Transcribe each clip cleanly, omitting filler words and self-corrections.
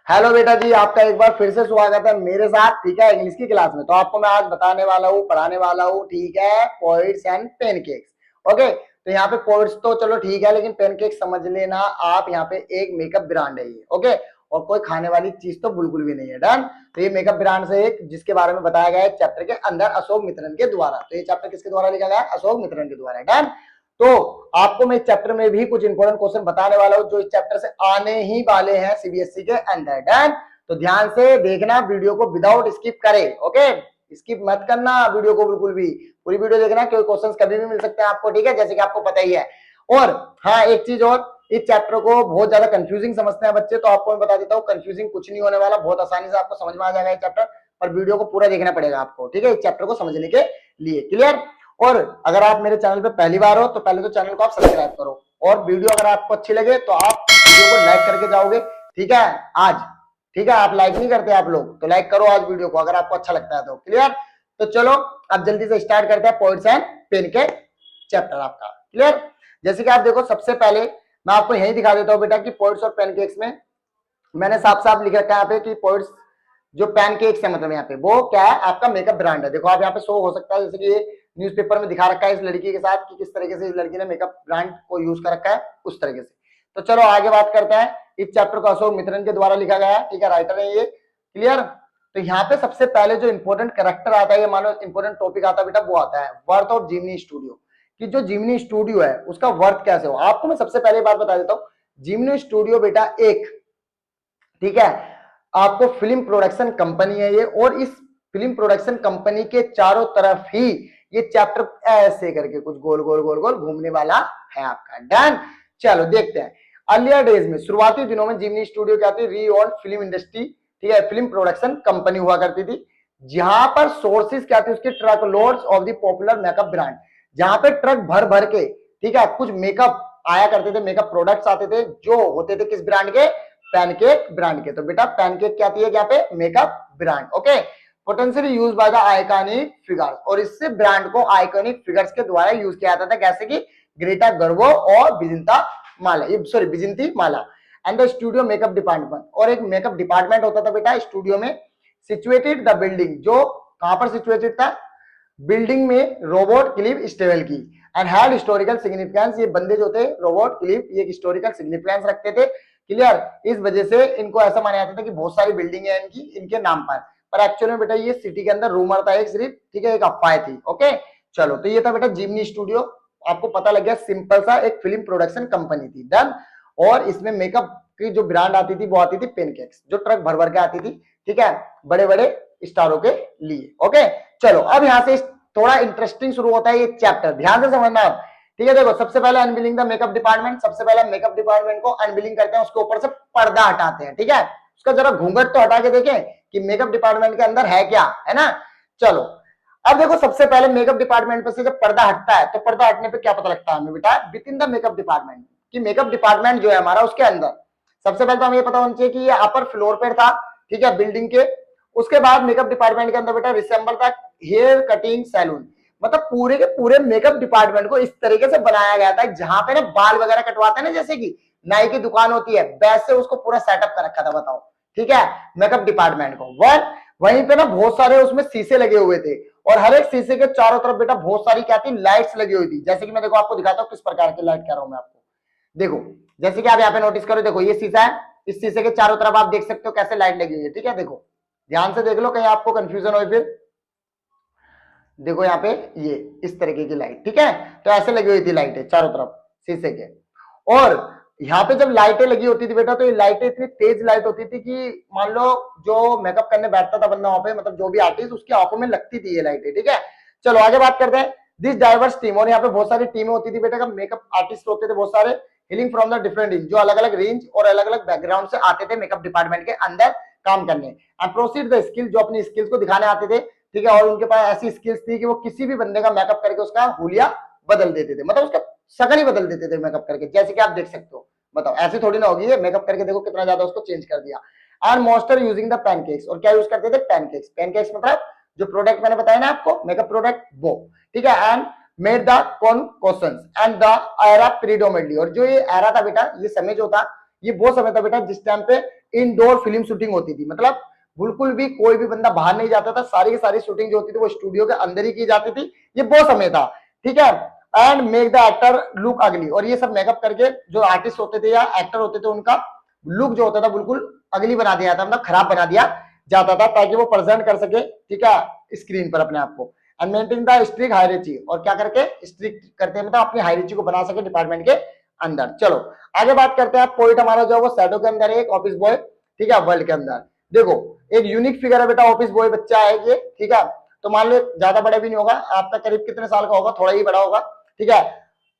Hello बेटा जी, आपका एक बार फिर से स्वागत है मेरे साथ। ठीक है, इंग्लिश की क्लास में। तो आपको मैं आज बताने वाला हूँ, पढ़ाने वाला हूँ, ठीक है, पोइट्स एंड पेनकेक्स। ओके, तो यहाँ पे पोइट्स तो चलो ठीक है, लेकिन पेनकेक समझ लेना आप, यहाँ पे एक मेकअप ब्रांड है ये। ओके, और कोई खाने वाली चीज तो बिल्कुल भी नहीं है। डन। तो ये मेकअप ब्रांड से एक जिसके बारे में बताया गया है चैप्टर के अंदर अशोक मित्रन के द्वारा। तो ये चैप्टर किसके द्वारा लिखा गया है? अशोक मित्रन के द्वारा। डन। तो आपको मैं इस चैप्टर में भी कुछ इंपॉर्टेंट क्वेश्चन बताने वाला हूं जो इस चैप्टर से आने ही वाले हैं सीबीएसई के अंदर। डन। तो ध्यान से देखना वीडियो को विदाउट स्किप करे। ओके, स्किप मत करना वीडियो को बिल्कुल भी, पूरी वीडियो देखना, क्योंकि क्वेश्चंस कभी भी मिल सकते हैं आपको। ठीक है, जैसे कि आपको पता ही है। और हाँ, एक चीज और, इस चैप्टर को बहुत ज्यादा कंफ्यूजिंग समझते हैं बच्चे, तो आपको मैं बता देता हूँ कंफ्यूजिंग कुछ नहीं होने वाला, बहुत आसानी से आपको समझ में आ जाएगा ये चैप्टर। पर वीडियो को पूरा देखना पड़ेगा आपको, ठीक है, इस चैप्टर को समझने के लिए। क्लियर? और अगर आप मेरे चैनल पे पहली बार हो तो पहले तो चैनल को आप सब्सक्राइब करो, और वीडियो अगर आपको अच्छी लगे तो आप वीडियो को लाइक करके जाओगे। ठीक है आज, ठीक है, आप लाइक नहीं करते आप लोग, तो लाइक करो आज वीडियो को अगर आपको अच्छा लगता है तो। क्लियर? तो चलो अब जल्दी से स्टार्ट करते हैं पोइट्स एंड पेन के चैप्टर आपका। क्लियर? जैसे कि आप देखो, सबसे पहले मैं आपको यही दिखा देता हूं बेटा कि पोइट्स और पेनकेक्स में मैंने साफ साफ लिख रखा है यहाँ पे कि पोइट्स जो पैनकेक्स है, मतलब यहाँ पे वो क्या है, आपका मेकअप ब्रांड है। देखो आप यहाँ पे शो हो सकता है, जैसे कि ये न्यूज़पेपर में दिखा रखा है इस लड़की के साथ कि किस तरीके से इस लड़की ने मेकअप ब्रांड को यूज कर रखा है, उस तरीके से। तो चलो आगे बात करते हैं। इस चैप्टर को अशोक मित्रन के द्वारा लिखा गया है, ठीक है, राइटर है ये। क्लियर? तो यहाँ पे सबसे पहले जो इंपॉर्टेंट कैरेक्टर आता है, ये मानो इंपॉर्टेंट टॉपिक आता है बेटा, वो आता है वर्थ ऑफ जिमनी स्टूडियो। कि जो जिमनी स्टूडियो है उसका वर्थ कैसे हो। आपको मैं सबसे पहले बात बता देता हूँ, जिमनी स्टूडियो बेटा एक, ठीक है, आपको फिल्म प्रोडक्शन कंपनी है ये, और इस फिल्म प्रोडक्शन कंपनी के चारों तरफ ही ये चैप्टर ऐसे करके कुछ गोल गोल गोल गोल घूमने वाला है आपका। डन। चलो देखते हैं। अर्लियर डेज में, शुरुआती दिनों में जिमनी स्टूडियो क्या थी? री ऑन फिल्म इंडस्ट्री, ठीक है, फिल्म प्रोडक्शन कंपनी हुआ करती थी, जहां पर सोर्सेज क्या थी उसके? Truck loads of the popular makeup brand. जहां पे ट्रक भर भर के, ठीक है, कुछ मेकअप आया करते थे, मेकअप प्रोडक्ट्स आते थे जो होते थे किस ब्रांड के? पैनकेक ब्रांड के। तो बेटा पैनकेक क्या थी यहाँ पे? Makeup brand. Okay, potentially use by the iconic figures, और इससे ब्रांड को आइकॉनिक फिगर्स के द्वारा यूज किया जाता था, जैसे कि ग्रेटा गर्वो और Vyjayanthimala, sorry Vyjayanthimala. And the studio makeup department, और एक मेकअप डिपार्टमेंट होता था बेटा स्टूडियो में। सिचुएटेड द बिल्डिंग, जो कहां पर सिचुएटेड था? बिल्डिंग में रोबोट क्लिफ स्टेबल की, एंड हैड हिस्टोरिकल सिग्निफिकेंस। ये बंदे जो थे रोबोट क्लिफ, ये हिस्टोरिकल सिग्निफिकेंस रखते थे। क्लियर? इस वजह से इनको ऐसा माना जाता था कि बहुत सारी बिल्डिंग है इनकी, इनके नाम पर एक्चुअल में बेटा ये सिटी के अंदर रूमर था एक सिर्फ, ठीक है, एक अफवाह थी। ओके, चलो, तो ये था बेटा जिमनी स्टूडियो। आपको पता लग गया, सिंपल सा एक फिल्म प्रोडक्शन कंपनी थी। डन। और इसमें मेकअप की जो ब्रांड आती थी वो आती थी पेनकेक्स, जो ट्रक भर भर के आती थी, ठीक है, बड़े बड़े स्टारों के लिए। ओके, चलो अब यहां से थोड़ा इंटरेस्टिंग शुरू होता है ये चैप्टर, ध्यान से समझना आप। ठीक है, देखो सबसे पहले अनविलिंग द मेकअप डिपार्टमेंट। सबसे पहले मेकअप डिपार्टमेंट को अनविलिंग करते हैं, उसके ऊपर से पर्दा हटाते हैं। ठीक है, उसका जरा घूंघट तो हटा के देखें कि मेकअप डिपार्टमेंट के अंदर है क्या, है ना। चलो अब देखो, सबसे पहले मेकअप डिपार्टमेंट पर से जब पर्दा हटता है तो पर्दा हटने पे क्या पता लगता है हमें बेटा? With in the makeup department, कि मेकअप डिपार्टमेंट जो है हमारा उसके अंदर, सबसे पहले तो हमें ये पता होना चाहिए कि ये अपर फ्लोर पर था, ठीक है, बिल्डिंग के। उसके बाद मेकअप डिपार्टमेंट के अंदर बेटा रिसेंबल था हेयर कटिंग सैलून, मतलब पूरे के पूरे मेकअप डिपार्टमेंट को इस तरीके से बनाया गया था, जहां पे ना बाल वगैरह कटवाते हैं ना, जैसे कि नाई की दुकान होती है, वैसे उसको पूरा सेटअप कर रखा था। बताओ, ठीक है, मेकअप डिपार्टमेंट को। वहीं पे ना बहुत सारे उसमें शीशे लगे हुए थे, और हर एक शीशे के चारों तरफ बेटा बहुत सारी क्या थी? लाइट्स लगी हुई थी। जैसे कि मैं देखो आपको दिखाता हूँ किस प्रकार की लाइट कह रहा हूं मैं आपको। देखो, जैसे कि आप यहाँ पे नोटिस करो, देखो ये शीशा है, इस शीशे के चारों तरफ आप देख सकते हो कैसे लाइट लगी हुई है। ठीक है, देखो ध्यान से देख लो, कहीं आपको कंफ्यूजन हो फिर। देखो यहाँ पे ये इस तरीके की लाइट, ठीक है, तो ऐसे लगी हुई थी लाइटें चारों तरफ शीशे के। और यहाँ पे जब लाइटें लगी होती थी बेटा, तो ये लाइटें इतनी तेज लाइट होती थी कि मान लो जो मेकअप करने बैठता था बंदा वहां पे, मतलब जो भी आर्टिस्ट, उसकी आंखों में लगती थी ये लाइटें। ठीक है, चलो आगे बात करते हैं। दिस डाइवर्स टीम, और यहाँ पे बहुत सारी टीमें होती थी बेटा, मेकअप आर्टिस्ट होते थे बहुत सारे, healing from the different range, जो अलग अलग रेंज और अलग अलग बैकग्राउंड से आते थे मेकअप डिपार्टमेंट के अंदर काम करने। एंड प्रोसीड द स्किल, जो अपनी स्किल्स को दिखाने आते थे। ठीक है, और उनके पास ऐसी स्किल्स थी कि वो किसी भी बंदे का मेकअप करके उसका हुलिया बदल देते थे, मतलब उसका शकल ही बदल देते थे मेकअप करके, जैसे कि आप देख सकते हो। बताओ, ऐसी थोड़ी ना होगी, ये मेकअप करके देखो कितना ज्यादा उसको चेंज कर दिया। एंड मोस्टर यूजिंग द पैनकेक्स, और क्या यूज करते थे? पैनकेक्स। पैनकेक्स मतलब जो प्रोडक्ट मैंने बताया ना आपको, मेकअप प्रोडक्ट, वो। ठीक है, and made the concoctions and the era predominantly, और जो ये एरा था बेटा, ये समय जो था, ये वो समय था बेटा जिस टाइम पे इंडोर फिल्म शूटिंग होती थी, मतलब बिल्कुल भी कोई भी बंदा बाहर नहीं जाता था, सारी की सारी शूटिंग जो होती थी वो स्टूडियो के अंदर ही की जाती थी, ये वो समय था, ठीक है। And make the actor look अगली, और ये सब मेकअप करके जो आर्टिस्ट होते थे या एक्टर होते थे उनका लुक जो होता था बिल्कुल अगली बना दिया जाता, मतलब खराब बना दिया जाता था, ताकि वो प्रेजेंट कर सके, ठीक है, स्क्रीन पर अपने आप को। And maintain the strict hierarchy, और क्या करके स्ट्रिक्ट करते हैं, मतलब अपनी हायरार्ची को बना सके डिपार्टमेंट के अंदर। चलो आगे बात करते हैं। पोइट हमारा जो है वो शैडो के अंदर है, एक ऑफिस बॉय, ठीक है, वर्ल्ड के अंदर। देखो एक यूनिक फिगर है बेटा, ऑफिस बॉय बच्चा है ये, ठीक है। तो मान लो ज्यादा बड़ा भी नहीं होगा, आपका करीब कितने साल का होगा, थोड़ा ही बड़ा होगा, ठीक है।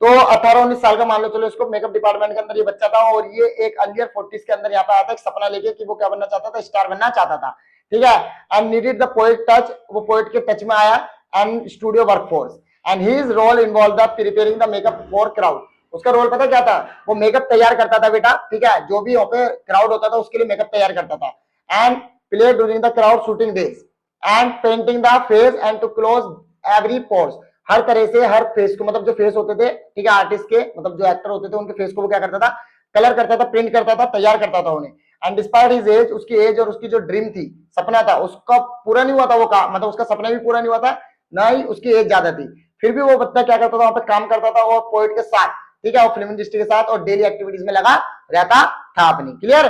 तो 18-19 साल का मान लो चलो इसको, मेकअप डिपार्टमेंट के अंदर ये बच्चा था, और ये एक अर्लियर 40s के अंदर यहाँ पे आता है, एक सपना लेके कि वो क्या बनना चाहता था, स्टार बनना चाहता था, ठीक है। And needed the poet touch, वो पोएट के टच में आया, and studio workforce, and his role involve the preparing the makeup for crowd. उसका रोल पता क्या था, वो मेकअप तैयार करता था बेटा, ठीक है, जो भी वहां पे क्राउड होता था उसके लिए मेकअप तैयार करता था। And play during the crowd shooting days, and painting the face and to close every pores, हर तरह से हर फेस को, मतलब जो फेस होते थे, ठीक है, आर्टिस्ट के, मतलब जो एक्टर होते थे उनके फेस को वो क्या करता था, कलर करता था, प्रिंट करता था, तैयार करता था उन्हें। एंड डिस्पाइट हिज एज, उसकी एज और उसकी जो ड्रीम थी, सपना था, उसका पूरा नहीं हुआ था वो काम, मतलब उसका सपना भी पूरा नहीं हुआ था, ना ही उसकी एज ज्यादा थी, फिर भी वो बच्चा क्या करता था, वहां पे काम करता था, और पोइट के साथ, ठीक है, और फिल्म इंडस्ट्री के साथ, और डेली एक्टिविटीज में लगा रहता था अपनी। क्लियर।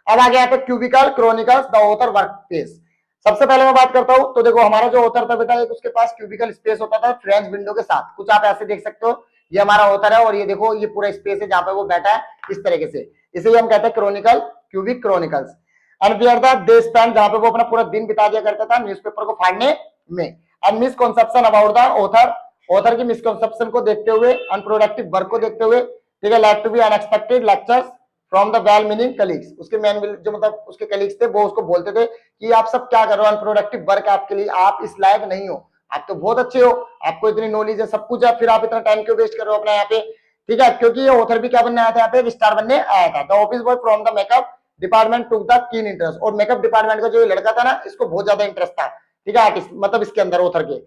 अब आगे यहाँ पे cubicle chronicles the author work place. सबसे पहले मैं बात करता हूं, तो देखो हमारा जो ऑथर था बेटा, एक उसके पास क्यूबिकल स्पेस होता था फ्रेंच विंडो के साथ, कुछ आप ऐसे देख सकते हो, ये हमारा ऑथर है, और ये देखो ये पूरा स्पेस है जहां पे वो बैठा है, इस तरीके से, इसे हम कहते हैं chronicle, cubic chronicles. And where the day spend, जहां पे वो अपना पूरा दिन बिता दिया करता था न्यूज़पेपर को फाड़ने में। And misconception about the author, author की मिसकॉन्सेप्शन को देखते हुए, अनप्रोडक्टिव वर्क को देखते हुए, ठीक है, like to be unexpected lectures from the well meaning colleagues, उसके मेन जो मतलब उसके कलीग्स थे वो उसको बोलते थे कि आप सब क्या कर रहे हो, अनप्रोडक्टिव वर्क आपके लिए, आप इस लायक नहीं हो, आप तो बहुत अच्छे हो, आपको इतनी नॉलेज है, सब कुछ है, फिर आप इतना टाइम क्यों वेस्ट कर रहे हो अपना यहाँ पे, ठीक है। क्योंकि ये ऑथर भी क्या बनने आया था यहाँ पे, स्टार बनने आया था। The office boy from the makeup department took the keen interest, और मेकअप डिपार्टमेंट का जो ये लड़का था ना, इसको बहुत ज्यादा इंटरेस्ट था, ठीक है, आर्टिस्ट मतलब इसके अंदर ऑथर के,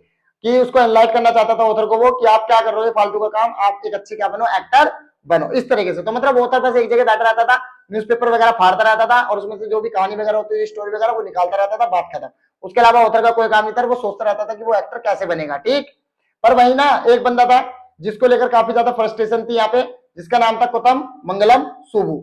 कि उसको एनलाइट करना चाहता था ऑथर को वो, कि आप क्या कर रहे हो फालतू का काम, आप एक अच्छे क्या बनो, एक्टर बनो, इस तरीके से। तो मतलब ऑथर बस एक जगह बैठा रहता था, न्यूज़पेपर वगैरह फाड़ता रहता था, और उसमें से जो भी कहानी वगैरह होती थी, स्टोरी वगैरह, वो निकालता रहता था, बात खत्म। उसके अलावा ऑथर का कोई काम नहीं था, वो सोचता रहता था कि वो एक्टर कैसे बनेगा, ठीक। पर वही ना एक बंदा था जिसको लेकर काफी ज्यादा फ्रस्ट्रेशन थी यहाँ पे, जिसका नाम था कुतम मंगलम सुबू।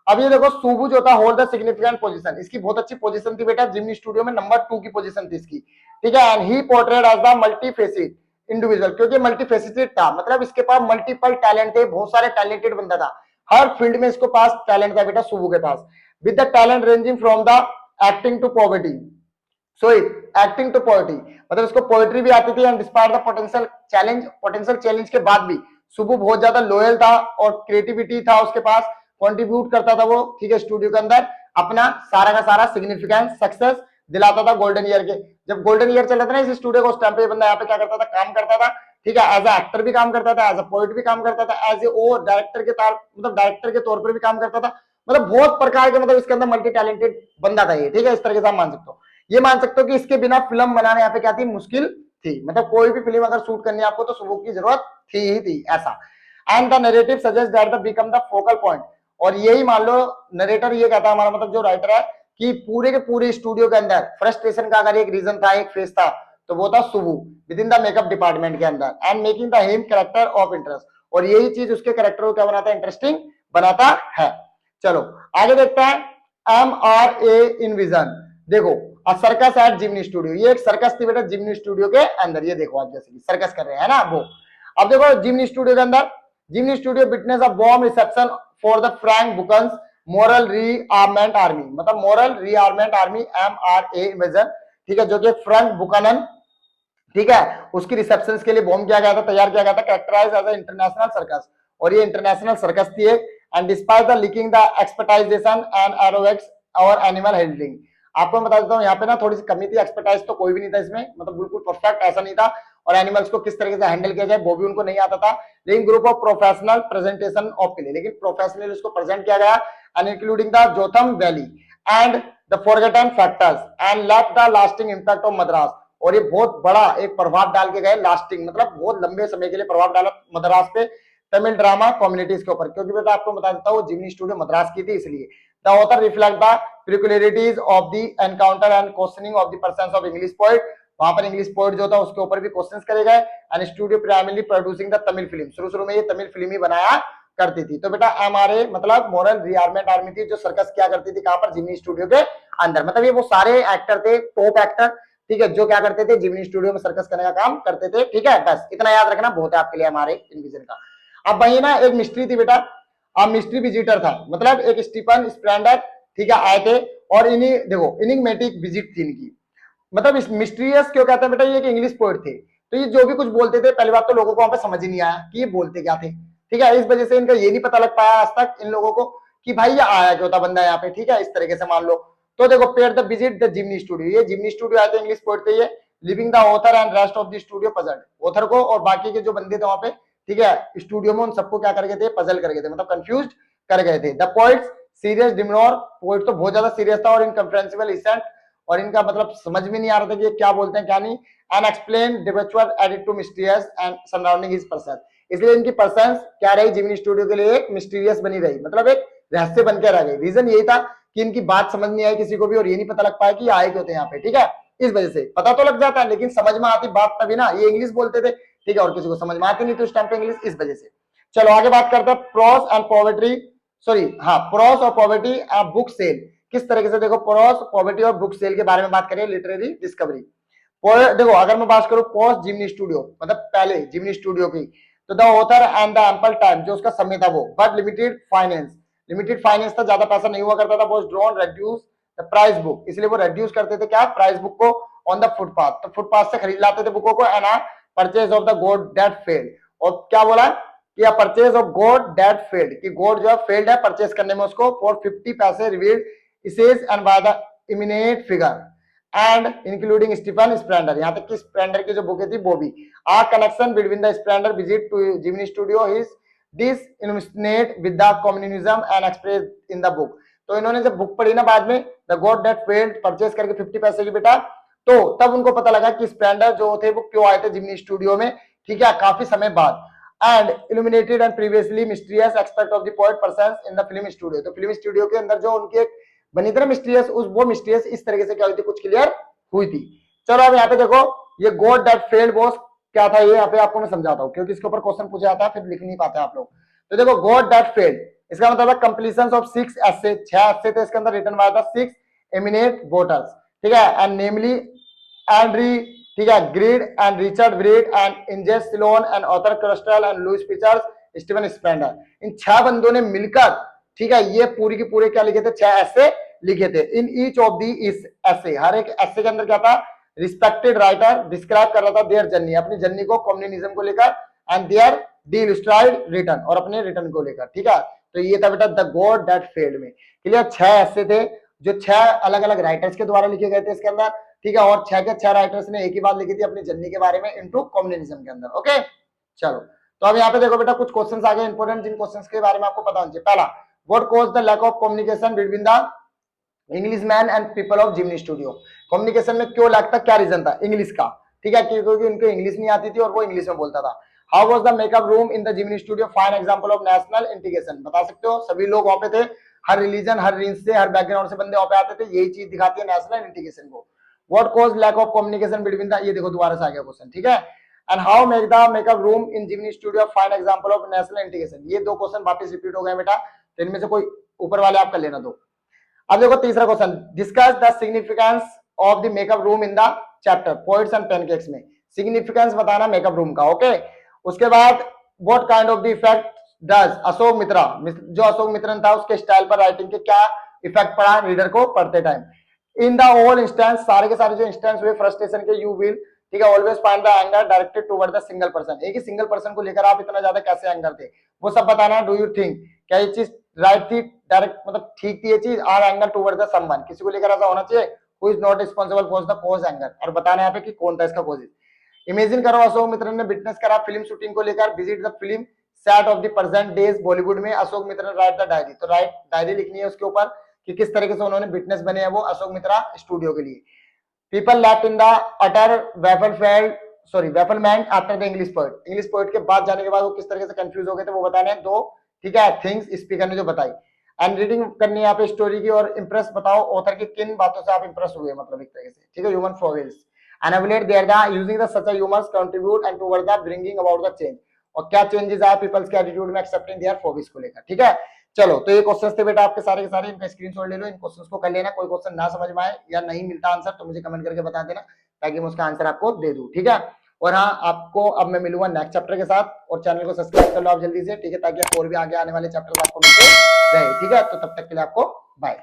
अब ये देखो सुबू जो था, होल्ड द सिग्निफिकेंट पोजीशन, इसकी बहुत अच्छी पोजीशन थी बेटा, जिमनी स्टूडियो में नंबर 2 की पोजीशन थी इसकी, ठीक है। And he portrayed as the multifaceted individual, क्योंकि मल्टीफेसिटेड था, मतलब इसके पास मल्टीपल टैलेंट थे, बहुत सारे टैलेंटेड बंदा था, हर फील्ड में इसको पास टैलेंट था बेटा सुबू के पास। With the talent ranging from the acting to poverty, so acting to poetry, मतलब इसको पोएट्री भी आती थी। And despite the potential challenge के बाद भी सुबू बहुत ज्यादा लॉयल था, और क्रिएटिविटी था उसके पास, कंट्रीब्यूट करता था वो, ठीक है, स्टूडियो के अंदर अपना सारा का सारा सिग्निफिकेंट सक्सेस दिलाता था गोल्डन ईयर के। जब गोल्डन ईयर चल रहा था ना इस स्टूडियो को, उस टाइम पे बंदा यहाँ पे क्या करता था, काम करता था, ठीक है, एज ए एक्टर भी काम करता था, एज ए पोएट भी काम करता था, एज ए ओ डायरेक्टर के मतलब डायरेक्टर के तौर पर भी काम करता था, मतलब बहुत प्रकार के, मतलब इसके अंदर मल्टी टैलेंटेड बंदा था ये, ठीक है, इस तरीके से आप मान सकते हो। ये मान सकते हो कि इसके बिना फिल्म बनाने यहाँ पे क्या थी, मुश्किल थी, मतलब कोई भी फिल्म अगर शूट करनी है आपको तो सुबह की जरूरत थी ही थी, ऐसा। And the narrative suggest that the become the focal point, और यही मान लो नरेटर ये कहता है हमारा, मतलब जो राइटर है, कि पूरे के पूरे स्टूडियो के अंदर फ्रस्ट्रेशन का अगर एक रीजन था, एक फेस था, तो वो था Subbu with in the makeup department के अंदर, and making the him character of interest, और यही चीज उसके कैरेक्टर को क्या बनाता है, इंटरेस्टिंग बनाता है। चलो आगे देखते हैं MRA इन विजन। देखो सर्कस एट जिमनी स्टूडियो, ये एक सर्कस थी बेटा जिमनी स्टूडियो के अंदर, ये देखो आप जैसे कि सर्कस कर रहे हैं ना वो। अब देखो जिमनी स्टूडियो के अंदर, Gemini studio witness a warm reception for the Frank Buchman's moral rearmament army, मतलब moral rearmament army MRA vision, ठीक है, जो कि फ्रैंक बुकनन, ठीक है, उसकी रिसेप्शन के लिए बॉम्ब किया गया था, तैयार किया गया था, कैरेक्टराइज एज इंटरनेशनल सर्कस, और ये इंटरनेशनल सर्कस थी। And despite the lacking the expertization and acrobatics और एनिमल हैंडलिंग, आपको मैं बता देता हूँ यहाँ पे ना थोड़ी सी कमी थी, एक्सपर्टाइज तो कोई भी नहीं था इसमें, मतलब बिल्कुल परफेक्ट ऐसा नहीं था, और एनिमल्स को किस तरीके से हैंडल किया जाए वो भी उनको नहीं आता था, लेकिन group of professional presentation of के लिए, लेकिन प्रोफेशनल उसको प्रेजेंट किया गया, and including the Jotham valley and the forgotten factors and left the lasting impact of Madras, और ये बहुत बड़ा एक प्रभाव डाल के गए, लास्टिंग मतलब बहुत लंबे समय के लिए प्रभाव डाला मद्रास पे, तमिल ड्रामा कम्युनिटीज के ऊपर, क्योंकि बेटा आपको बता देता हूँ जिमनी स्टूडियो मद्रास की थी इसलिए। The author reflect the peculiarities of the encounter and questioning of the persons of English poet, वहां पर इंग्लिश पोएट जो था उसके ऊपर भी क्वेश्चंस करे गए। And studio primarily producing the Tamil film, शुरू में ये तमिल फिल्म ही बनाया करती थी। तो बेटा एमआरए मतलब मॉरल रिआर्मेंट आर्मी थी जो सर्कस क्या करती थी, कहां पर, जिमनी स्टूडियो के अंदर। मतलब ये वो सारे एक्टर थे, टॉप एक्टर, ठीक है, जो क्या करते थे, जिमनी स्टूडियो में सर्कस करने का काम करते थे। ठीक है, बस इतना याद रखना बहुत है आपके लिए हमारे इनविजन का। अब वही ना एक मिस्ट्री थी बेटा, अब मिस्ट्री विजिटर था, मतलब एक स्टीफन स्प्लेंडर, ठीक है, आए थे और इन्हीं देखो इनिग्मेटिक विजिट थी इनकी। मतलब इस मिस्टीरियस क्यों कहते हैं बेटा, ये एक इंग्लिश पोएट थे, तो ये जो भी कुछ बोलते थे पहली बात तो लोगों को वहां पे समझ ही नहीं आया कि ये बोलते क्या थे। ठीक है, इस वजह से इनका ये नहीं पता लग पाया आज तक इन लोगों को कि भाई ये आया क्यों था बंदा यहाँ पे। ठीक है, इस तरीके से मान लो। तो देखो paid the visit the Jimny studio, ये जिमनी स्टूडियो आए थे, इंग्लिश पोएट थे ये। Living the author and rest of the studio puzzled, author को और बाकी के जो बंदे थे वहां पे, ठीक है, स्टूडियो में उन सबको क्या कर गए थे, पजल कर गए थे, मतलब कंफ्यूज कर गए थे। द पोइट्स सीरियस डिमनोर, पोइट तो बहुत ज्यादा सीरियस था और इनकम्प्रेंसिबल इसेंट, और इनका मतलब समझ में नहीं आ रहा था कि ये क्या बोलते हैं क्या नहीं। And explain the actual added to mysterious and surrounding his person, इसलिए इनकी पर्सन क्या रही जिमनी स्टूडियो के लिए, एक मिस्टीरियस बनी रही, मतलब एक रहस्य बन के रह गई। रीजन यही था कि इनकी बात समझ नहीं आई किसी को भी और ये नहीं पता लग पाया कि आए क्यों थे यहाँ पे। ठीक है, इस वजह से पता तो लग जाता है लेकिन समझ में आती बात तभी ना, ये इंग्लिश बोलते थे, ठीक है, और किसी को समझ में आती नहीं तो उस टाइम पे इंग्लिश, इस वजह से। चलो आगे बात करते हैं प्रोस एंड पॉवर्टी, सॉरी हाँ, प्रोस और पॉवर्टी बुक सेल, किस तरीके से देखो प्रोस पॉवर्टी और बुक सेल के बारे में बात करें, लिटरेरी डिस्कवरी। देखो अगर मैं बात करूं पोस्ट जिमनी स्टूडियो, मतलब पहले जिमनी स्टूडियो की, तो the author and the ample time, जो उसका समय था वो, but limited finance, limited finance था, ज्यादा पैसा नहीं हुआ करता था, वो drawn reduce the price book, इसलिए वो रेड्यूस करते थे क्या, प्राइस बुक को ऑन द फुटपाथ, तो फुटपाथ से खरीद लाते थे बुकों को। एंड परचेज ऑफ द गोड दैट फेल्ड, और क्या बोला कि परचेज ऑफ गोड दैट फेल्ड, कि गोड जो है फेल्ड है परचेज करने में उसको, फॉर 50 पैसे revealed essays and by the eminent figure and including Stephen Spender, यहां तक कि स्प्लेंडर की जो बुकें थी वो भी। A connection between the Spender visit to Gemini studio is this illuminate with the communism and express in the book, तो इन्होंने जब बुक पढ़ी ना बाद में, the God that failed purchase करके 50 पैसे की बेटा, तो तब उनको पता लगा कि स्प्लेंडर जो थे वो क्यों आए थे जिमनी स्टूडियो में, ठीक है, काफी समय बाद। And illuminated and previously mysterious aspect of the poet persons in the film studio, तो फिल्म स्टूडियो के अंदर जो उनकी एक बनी थी ना मिस्टीरियस, उस वो मिस्टीरियस इस तरीके से क्या हुई थी, कुछ क्लियर हुई थी। चलो अब यहाँ पे देखो ये गॉड दैट फेल्ड बॉस क्या था, ये यहाँ पे आपको मैं समझाता हूँ क्योंकि इसके ऊपर क्वेश्चन पूछा जाता है फिर लिख नहीं पाते आप लोग। तो देखो गॉड दैट फेल्ड, इसका मतलब है कंप्लीशन ऑफ 6 एस्से, 6 एस्से थे इसके अंदर, written by the 6 eminent voters, ठीक है, एंड नेमली एंड्री, ठीक है, ग्रीड and Richard Wright and Ignazio Silone and Arthur Koestler and Louis Fischer, Stephen Spender, इन 6 बंदों ने मिलकर, ठीक है, ये पूरी की पूरे क्या लिखे थे, 6 ऐसे लिखे थे। इन ईच ऑफ दी इस ऐसे, हर एक ऐसे के अंदर क्या था, रिस्पेक्टेड राइटर डिस्क्राइब कर रहा था देयर जर्नी, अपनी जर्नी को कम्युनिज्म को लेकर, एंड देयर डिलस्ट्राइड रिटर्न, और अपने रिटर्न को लेकर। ठीक है, तो ये था बेटा द गॉड दैट फेल्ड में, क्लियर, 6 ऐसे थे जो 6 अलग अलग राइटर्स के द्वारा लिखे गए थे इसके अंदर, ठीक है, और 6 के 6 राइटर्स ने एक ही बात लिखी थी अपनी जर्नी के बारे में इनटू कम्युनिज्म के अंदर। ओके, चलो तो अब यहाँ पे देखो बेटा कुछ क्वेश्चंस आ गए इंपोर्टेंट, जिन क्वेश्चंस के बारे में आपको पता होना चाहिए। पहला, what cause the lack of communication between the Englishman and people of Gemini studio, communication में क्यों लैक था, क्या रीजन था, इंग्लिश का, ठीक है, क्योंकि उनको इंग्लिश नहीं आती थी और वो इंग्लिश में बोलता था। How was the makeup room in the Jimny studio, fine example of national integration, बता सकते हो, सभी लोग वहां पे थे, हर रिलीजन हर रेंज से हर बैकग्राउंड से बंदे वहां पे आते थे, यही चीज दिखाती है नेशनल इंटीग्रेशन को। What cause lack of communication between the, ये देखो दोबारा से आ गया क्वेश्चन, ठीक है, and how make the makeup room in Gemini studio fine example of national integration, ये दो क्वेश्चन वापस रिपीट हो गए बेटा, तो इनमें से कोई ऊपर वाले आप कर लेना दो। अब देखो तीसरा question, discuss the significance of the makeup room in the chapter poets and pancakes में, सिग्निफिकेंस बताना मेकअप रूम का। ओके, उसके बाद what kind of the effect does Ashokamitran, जो अशोक मित्रन था उसके स्टाइल पर राइटिंग के क्या इफेक्ट पड़ा रीडर को पढ़ते time. In the all instance, सारे के सारे जो इंस्टेंस हुए फ्रस्ट्रेशन के, यू विल, ठीक है, always find the anger directed toward the single person, एक ही सिंगल पर्सन को लेकर आप इतना ज्यादा कैसे एंगर थे, वो सब बताना। डू यू थिंक, क्या ये चीज राइट थी, डायरेक्ट मतलब ठीक थी ये चीज, are anger toward the someone, किसी को लेकर ऐसा होना चाहिए, who is not responsible for the cause anger, और बताना यहाँ पे कि कौन था इसका कॉज। इमेजिन करो अशोक मित्र ने विटनेस करा फिल्म शूटिंग को लेकर, visit the film set of the present days Bollywood में, अशोक मित्र ने राइट द डायरी, तो राइट डायरी लिखनी है उसके ऊपर कि किस तरीके से उन्होंने विटनेस बने हैं वो अशोक मित्रा स्टूडियो के लिए। People left in the utter battlefield sorry bafflement after the English poet, English poet के बाद जाने के बाद वो किस तरीके से कंफ्यूज हो गए थे वो बताने हैं दो, ठीक है, थिंग्स स्पीकर ने जो बताई। एंड रीडिंग करनी है यहाँ पे स्टोरी की, और इंप्रेस बताओ ऑथर की किन बातों से आप इंप्रेस हुए, मतलब एक तरीके से, ठीक है, human foibles and evaluate there the using the such humans contribute and toward the bringing about the change, और क्या चेंजेस आए पीपल्स के एटीट्यूड में एक्सेप्टिंग देयर फॉबिस को लेकर, ठीक है। चलो तो ये क्वेश्चंस थे बेटा आपके सारे के सारे, इनका स्क्रीनशॉट ले लो, इन क्वेश्चंस को कर लेना, कोई क्वेश्चन ना समझ में आए या नहीं मिलता आंसर तो मुझे कमेंट करके बता देना ताकि मैं उसका आंसर आपको दे दूं, ठीक है। और हाँ, आपको अब मैं मिलूंगा नेक्स्ट चैप्टर के साथ, और चैनल को सब्सक्राइब कर लो आप जल्दी से, ठीक है, ताकि और भी आगे आने वाले चैप्टर आपको मिलते रहे, ठीक है। तो तब तक के लिए आपको बाय।